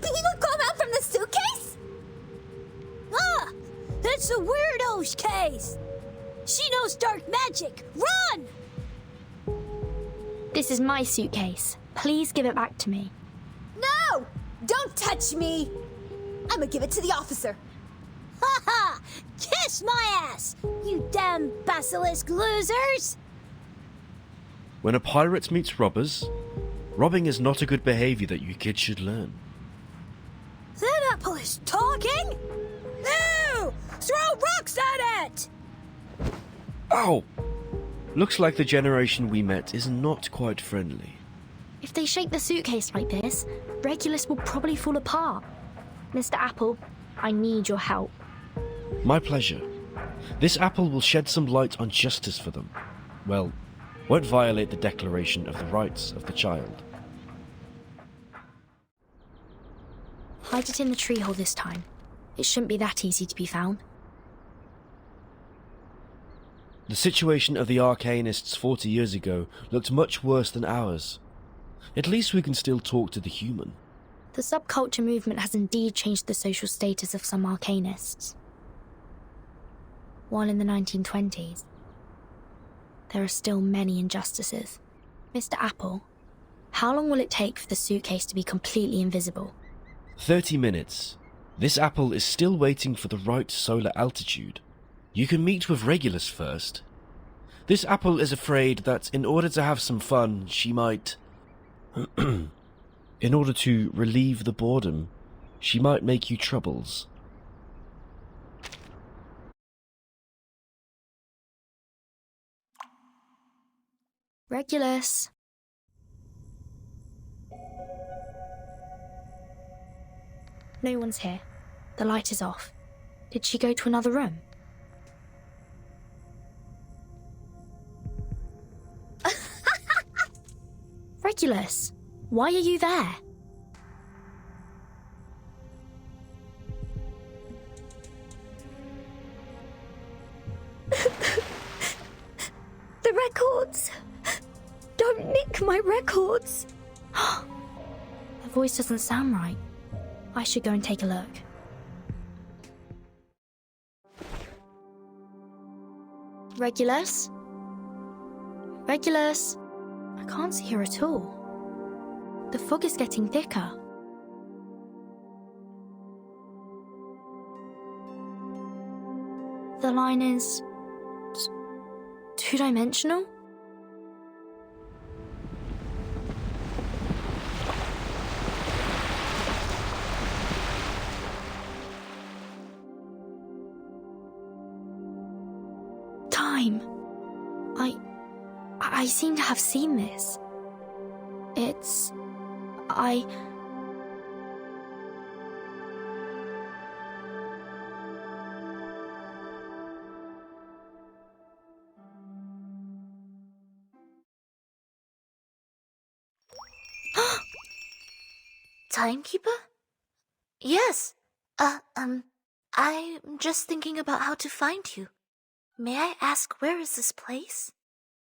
Did you come out from the suitcase? Ah, that's a weirdo's case. She knows dark magic. Run! This is my suitcase. Please give it back to me. No! Don't touch me! I'm gonna give it to the officer. Ha ha! Kiss my ass, you damn basilisk losers! When a pirate meets robbers, robbing is not a good behavior that you kids should learn. That apple is talking? No! Throw rocks at it! Ow! Looks like the generation we met is not quite friendly. If they shake the suitcase like this, Regulus will probably fall apart. Mr. Apple, I need your help. My pleasure. This apple will shed some light on justice for them. Well, won't violate the Declaration of the Rights of the Child. Hide it in the tree hole this time. It shouldn't be that easy to be found. The situation of the arcanists 40 years ago looked much worse than ours. At least we can still talk to the human. The subculture movement has indeed changed the social status of some arcanists. While in the 1920s, there are still many injustices. Mr. Apple, how long will it take for the suitcase to be completely invisible? 30 minutes. This apple is still waiting for the right solar altitude. You can meet with Regulus first. This apple is afraid that in order to have some fun, she might... in order to relieve the boredom, she might make you troubles. Regulus. No one's here. The light is off. Did she go to another room? Regulus, why are you there? The records! Don't nick my records! The voice doesn't sound right. I should go and take a look. Regulus? Regulus? I can't see her at all. The fog is getting thicker. The line is... two-dimensional? Time. I seem to have seen this. It's... Timekeeper? Yes. I'm just thinking about how to find you. May I ask, where is this place?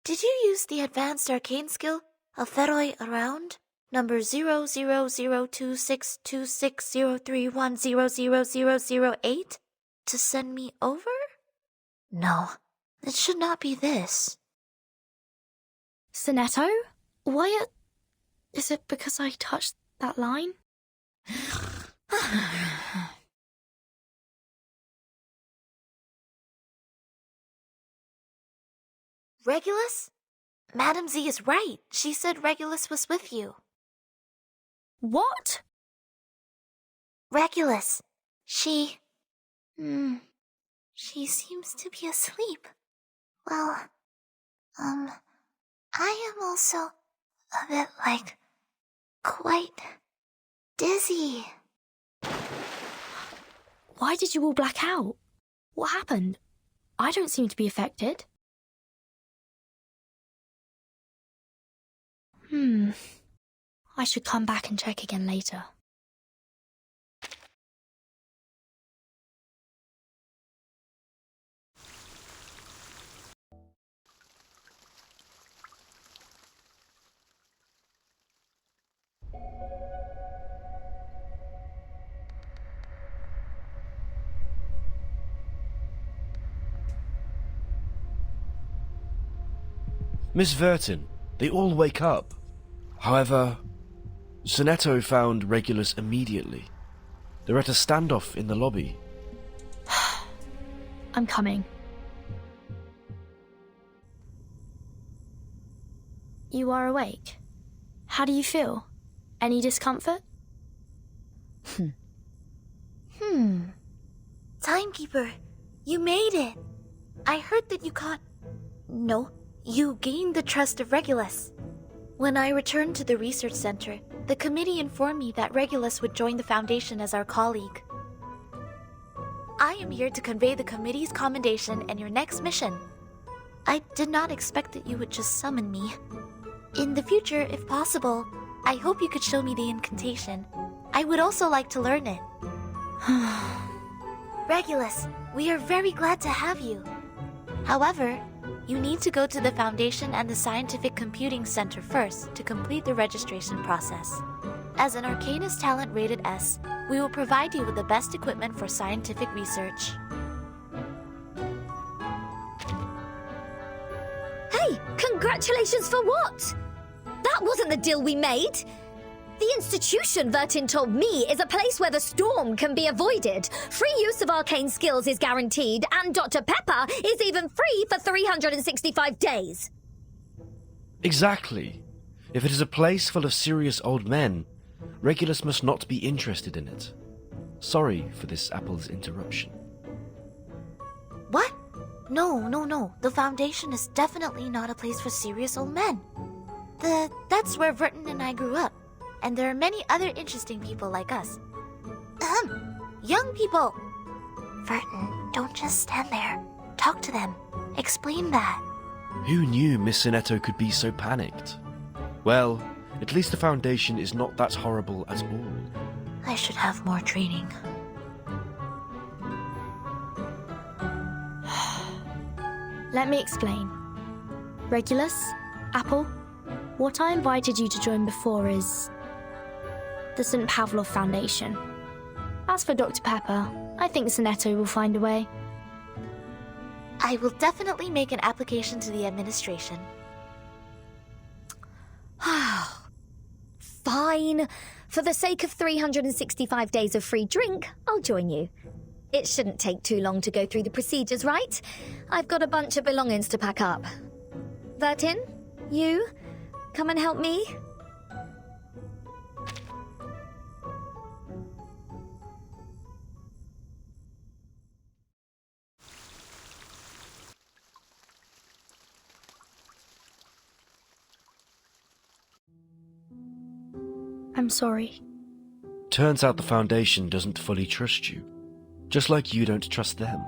Did you use the advanced arcane skill of Feroi around? Number 0002626031000008 to send me over? No, it should not be this. Sonetto? Why is it because I touched that line? Regulus? Madam Z is right. She said Regulus was with you. What? Regulus. She seems to be asleep. Well, I am also a bit, quite dizzy. Why did you all black out? What happened? I don't seem to be affected. I should come back and check again later. Miss Vertin, they all wake up. However, Sonetto found Regulus immediately. They're at a standoff in the lobby. I'm coming. You are awake. How do you feel? Any discomfort? Timekeeper, you made it. I heard that you caught... No, you gained the trust of Regulus. When I returned to the research center, the committee informed me that Regulus would join the Foundation as our colleague. I am here to convey the committee's commendation and your next mission. I did not expect that you would just summon me. In the future, if possible, I hope you could show me the incantation. I would also like to learn it. Regulus, we are very glad to have you. However, you need to go to the Foundation and the Scientific Computing Center first to complete the registration process. As an Arcanist talent rated S, we will provide you with the best equipment for scientific research. Hey, congratulations for what? That wasn't the deal we made. The institution, Vertin told me, is a place where the storm can be avoided. Free use of arcane skills is guaranteed, and Dr. Pepper is even free for 365 days. Exactly. If it is a place full of serious old men, Regulus must not be interested in it. Sorry for this Apple's interruption. What? No. The Foundation is definitely not a place for serious old men. That's where Vertin and I grew up. And there are many other interesting people like us. Young people! Vertin, don't just stand there. Talk to them. Explain that. Who knew Miss Sonetto could be so panicked? Well, at least the Foundation is not that horrible at all. I should have more training. Let me explain. Regulus, Apple, what I invited you to join before is the St. Pavlov Foundation. As for Dr. Pepper, I think Sonetto will find a way. I will definitely make an application to the administration. Fine. For the sake of 365 days of free drink, I'll join you. It shouldn't take too long to go through the procedures, right? I've got a bunch of belongings to pack up. Vertin, you, come and help me. I'm sorry. Turns out the Foundation doesn't fully trust you, just like you don't trust them.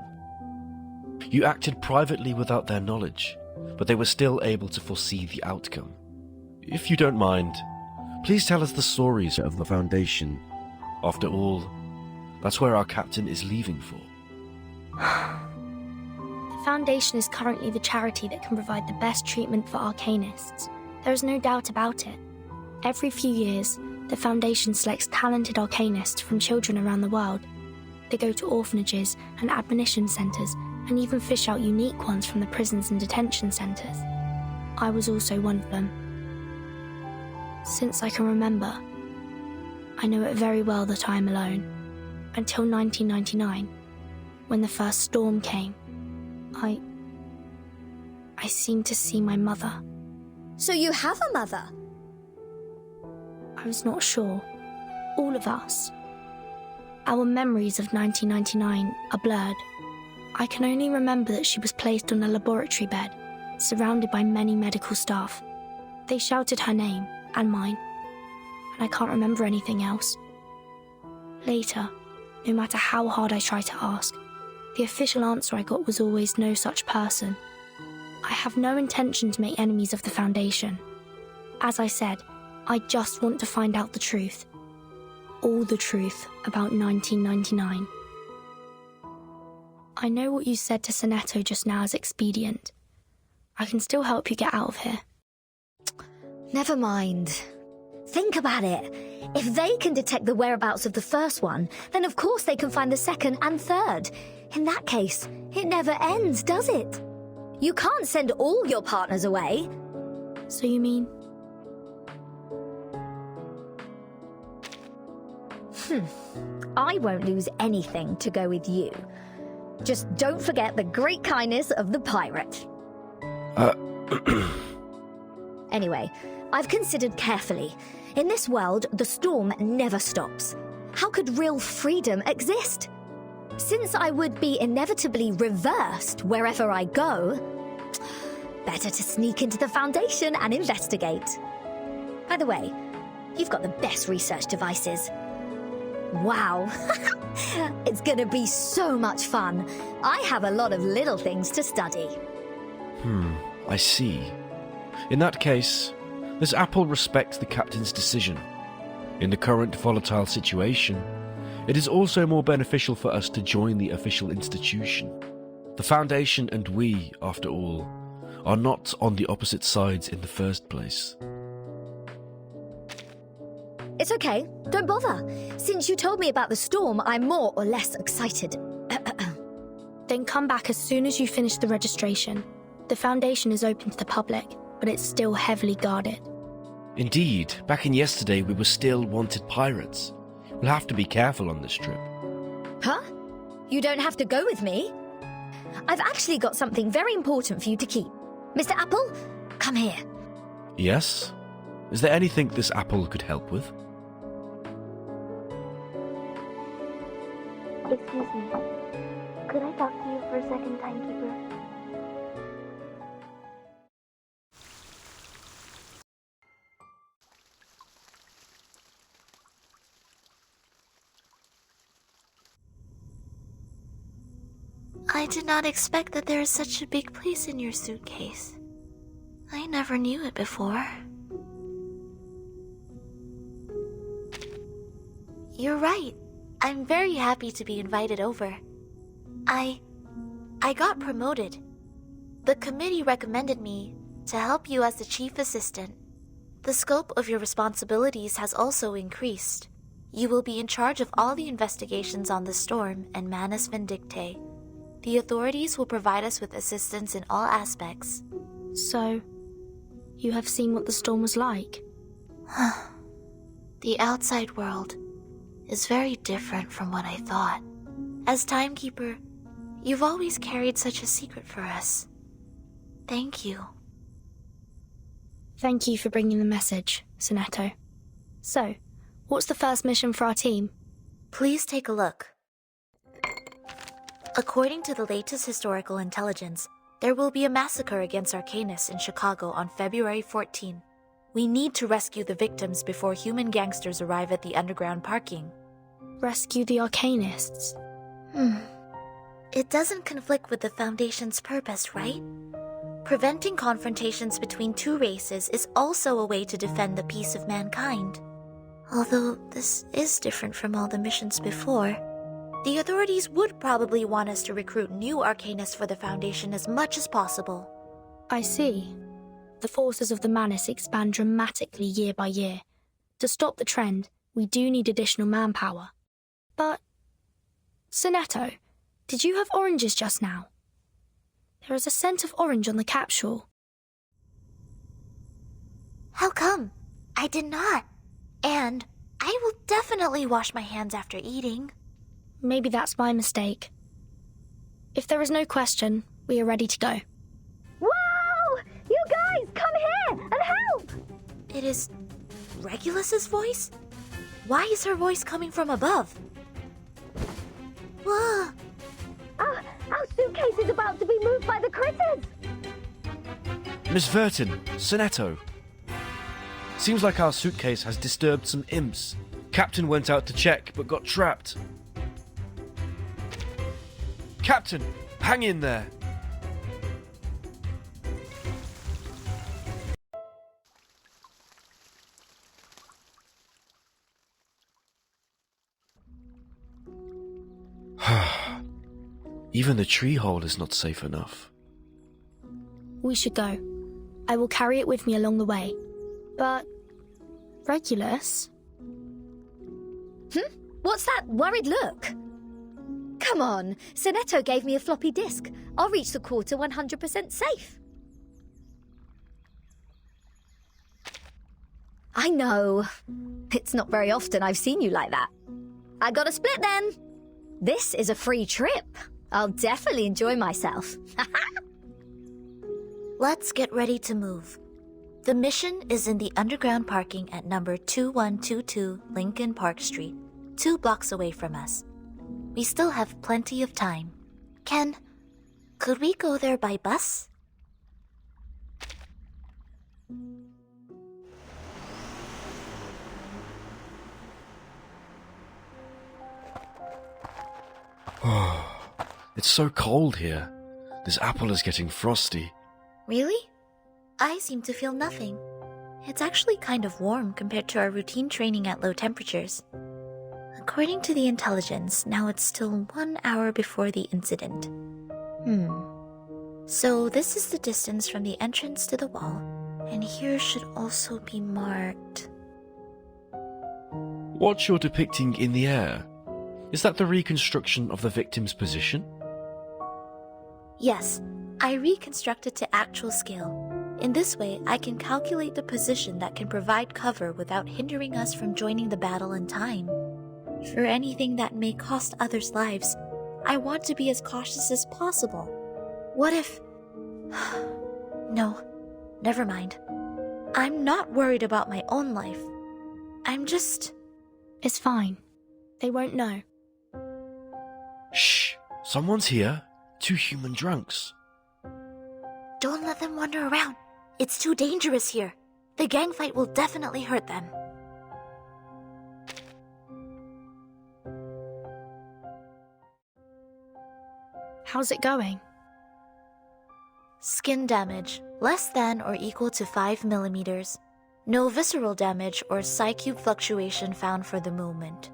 You acted privately without their knowledge, but they were still able to foresee the outcome. If you don't mind, please tell us the stories of the Foundation. After all, that's where our captain is leaving for. The Foundation is currently the charity that can provide the best treatment for Arcanists. There is no doubt about it. Every few years, the Foundation selects talented Arcanists from children around the world. They go to orphanages and admonition centres and even fish out unique ones from the prisons and detention centres. I was also one of them. Since I can remember, I know it very well that I am alone. Until 1999, when the first storm came, I seemed to see my mother. So you have a mother? I was not sure. All of us. Our memories of 1999 are blurred. I can only remember that she was placed on a laboratory bed, surrounded by many medical staff. They shouted her name and mine, and I can't remember anything else. Later, no matter how hard I tried to ask, the official answer I got was always no such person. I have no intention to make enemies of the Foundation. As I said, I just want to find out the truth. All the truth about 1999. I know what you said to Sonetto just now is expedient. I can still help you get out of here. Never mind. Think about it. If they can detect the whereabouts of the first one, then of course they can find the second and third. In that case, it never ends, does it? You can't send all your partners away. So you mean... I won't lose anything to go with you. Just don't forget the great kindness of the pirate. Anyway, I've considered carefully. In this world, the storm never stops. How could real freedom exist? Since I would be inevitably reversed wherever I go, better to sneak into the Foundation and investigate. By the way, you've got the best research devices. Wow, it's gonna be so much fun. I have a lot of little things to study. I see. In that case, this apple respects the captain's decision. In the current volatile situation, it is also more beneficial for us to join the official institution. The Foundation and we, after all, are not on the opposite sides in the first place. It's okay, don't bother. Since you told me about the storm, I'm more or less excited. Then come back as soon as you finish the registration. The Foundation is open to the public, but it's still heavily guarded. Indeed, back in yesterday we were still wanted pirates. We'll have to be careful on this trip. Huh? You don't have to go with me. I've actually got something very important for you to keep. Mr. Apple, come here. Yes? Is there anything this apple could help with? Excuse me. Could I talk to you for a second, timekeeper? I did not expect that there is such a big place in your suitcase. I never knew it before. You're right. I'm very happy to be invited over. I got promoted. The committee recommended me to help you as the chief assistant. The scope of your responsibilities has also increased. You will be in charge of all the investigations on the storm and Manus Vindictae. The authorities will provide us with assistance in all aspects. So, you have seen what the storm was like? The outside world is very different from what I thought. As timekeeper, you've always carried such a secret for us. Thank you. Thank you for bringing the message, Sonetto. So, what's the first mission for our team? Please take a look. According to the latest historical intelligence, there will be a massacre against Arcanus in Chicago on February 14. We need to rescue the victims before human gangsters arrive at the underground parking. Rescue the Arcanists? It doesn't conflict with the Foundation's purpose, right? Preventing confrontations between two races is also a way to defend the peace of mankind. Although this is different from all the missions before, the authorities would probably want us to recruit new Arcanists for the Foundation as much as possible. I see. The forces of the Manus expand dramatically year by year. To stop the trend, we do need additional manpower. But, Sonetto, did you have oranges just now? There is a scent of orange on the capsule. How come? I did not. And I will definitely wash my hands after eating. Maybe that's my mistake. If there is no question, we are ready to go. Whoa! You guys, come here and help! It is Regulus's voice? Why is her voice coming from above? Whoa! Our suitcase is about to be moved by the critters! Miss Vertin, Sonetto. Seems like our suitcase has disturbed some imps. Captain went out to check, but got trapped. Captain, hang in there. Even the tree hole is not safe enough. We should go. I will carry it with me along the way. But, Regulus? What's that worried look? Come on, Sonetto gave me a floppy disk. I'll reach the quarter 100% safe. I know. It's not very often I've seen you like that. I got a split then. This is a free trip. I'll definitely enjoy myself. Let's get ready to move. The mission is in the underground parking at number 2122 Lincoln Park Street, 2 blocks away from us. We still have plenty of time. Ken, could we go there by bus? It's so cold here. This apple is getting frosty. Really? I seem to feel nothing. It's actually kind of warm compared to our routine training at low temperatures. According to the intelligence, now it's still 1 hour before the incident. So this is the distance from the entrance to the wall, and here should also be marked. What you're depicting in the air, is that the reconstruction of the victim's position? Yes, I reconstructed to actual scale. In this way, I can calculate the position that can provide cover without hindering us from joining the battle in time. For anything that may cost others' lives, I want to be as cautious as possible. What if... No, never mind. I'm not worried about my own life. I'm just... It's fine. They won't know. Shh! Someone's here. 2 human drunks. Don't let them wander around. It's too dangerous here. The gang fight will definitely hurt them. How's it going? Skin damage, less than or equal to 5 millimeters. No visceral damage or psi-cube fluctuation found for the moment.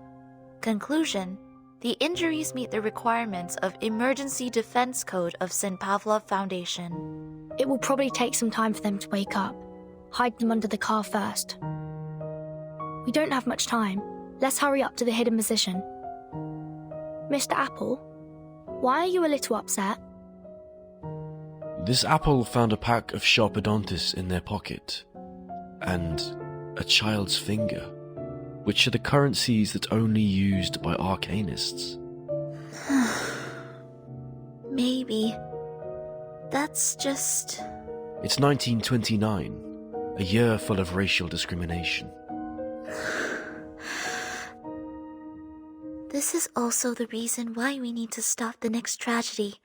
Conclusion: the injuries meet the requirements of Emergency Defense Code of St. Pavlov Foundation. It will probably take some time for them to wake up. Hide them under the car first. We don't have much time. Let's hurry up to the hidden position. Mr. Apple, why are you a little upset? This apple found a pack of sharpodontis in their pocket, and a child's finger, which are the currencies that only used by arcanists. Maybe. That's just... It's 1929, a year full of racial discrimination. This is also the reason why we need to stop the next tragedy,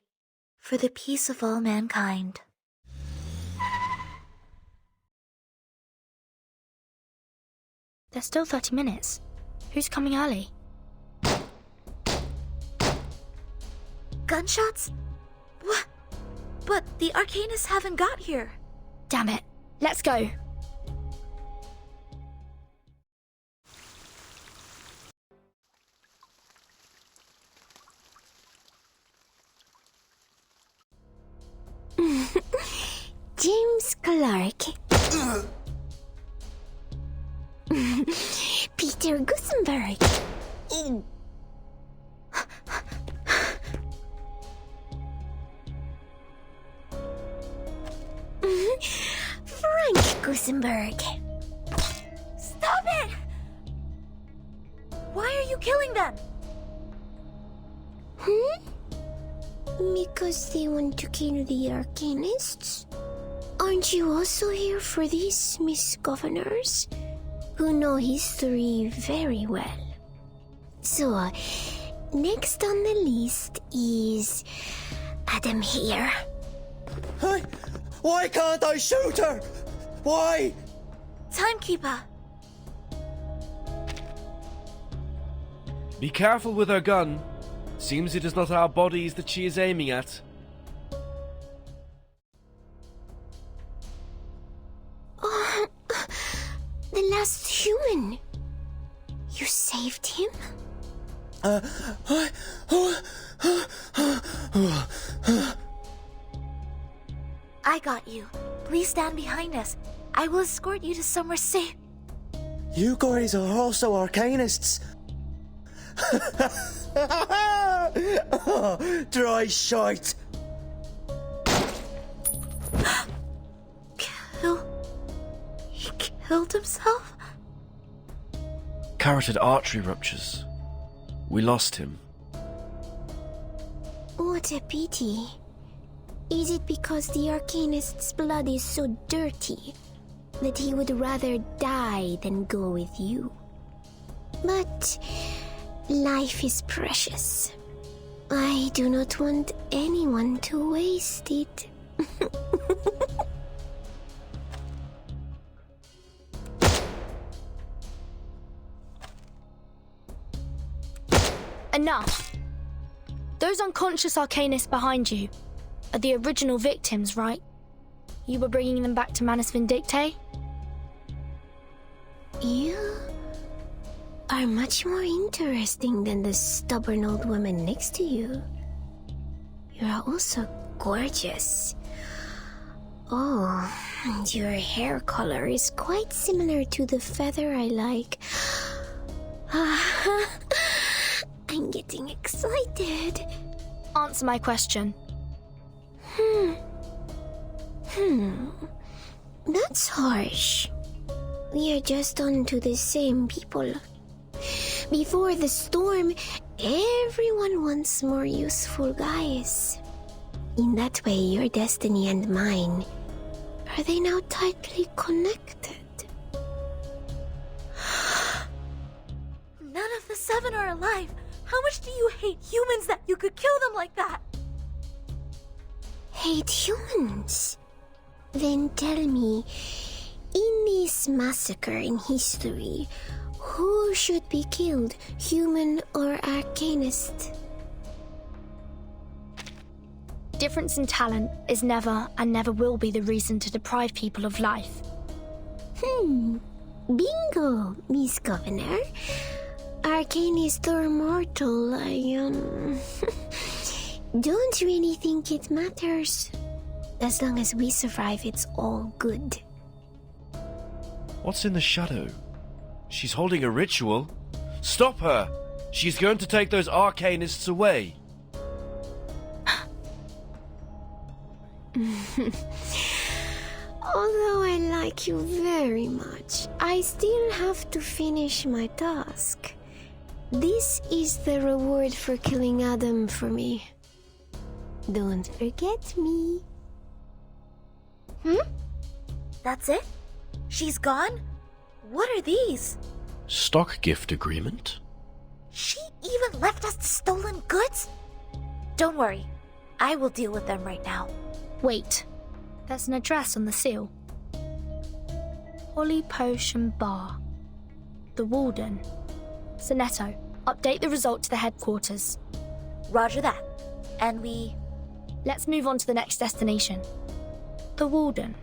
for the peace of all mankind. There's still 30 minutes. Who's coming early? Gunshots? What? But the Arcanists haven't got here. Damn it. Let's go. James Clark. Peter Gusenberg. Frank Gusenberg. Stop it! Why are you killing them? Because they want to kill the Arcanists? Aren't you also here for these, Miss Governors? Who know history very well. So, next on the list is Adam here. Why can't I shoot her? Why? Timekeeper. Be careful with her gun. Seems it is not our bodies that she is aiming at. Oh, the last human. You saved him? I got you. Please stand behind us. I will escort you to somewhere safe. You guys are also Arcanists. Dry shite. He killed himself? carotid artery ruptures. We lost him. What a pity. Is it because the Arcanist's blood is so dirty that he would rather die than go with you? But life is precious. I do not want anyone to waste it. Enough! Those unconscious Arcanists behind you are the original victims, right? You were bringing them back to Manus Vindictae? You are much more interesting than the stubborn old woman next to you. You are also gorgeous. Oh, and your hair color is quite similar to the feather I like. I'm getting excited. Answer my question. That's harsh. We are just on to the same people. Before the storm, everyone wants more useful guys. In that way, your destiny and mine, are they now tightly connected? None of the 7 are alive. How much do you hate humans that you could kill them like that? Hate humans? Then tell me, in this massacre in history, who should be killed, human or Arcanist? Difference in talent is never and never will be the reason to deprive people of life. Bingo, Miss Governor. Arcanist or mortal, I don't really think it matters. As long as we survive, it's all good. What's in the shadow? She's holding a ritual. Stop her! She's going to take those Arcanists away. Although I like you very much, I still have to finish my task. This is the reward for killing Adam for me. Don't forget me. That's it? She's gone? What are these? Stock gift agreement? She even left us the stolen goods? Don't worry. I will deal with them right now. Wait, there's an address on the seal. Holly Potion Bar. The Warden. Sonetto, update the result to the headquarters. Roger that. And we... Let's move on to the next destination. The Warden.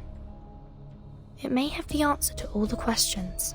It may have the answer to all the questions.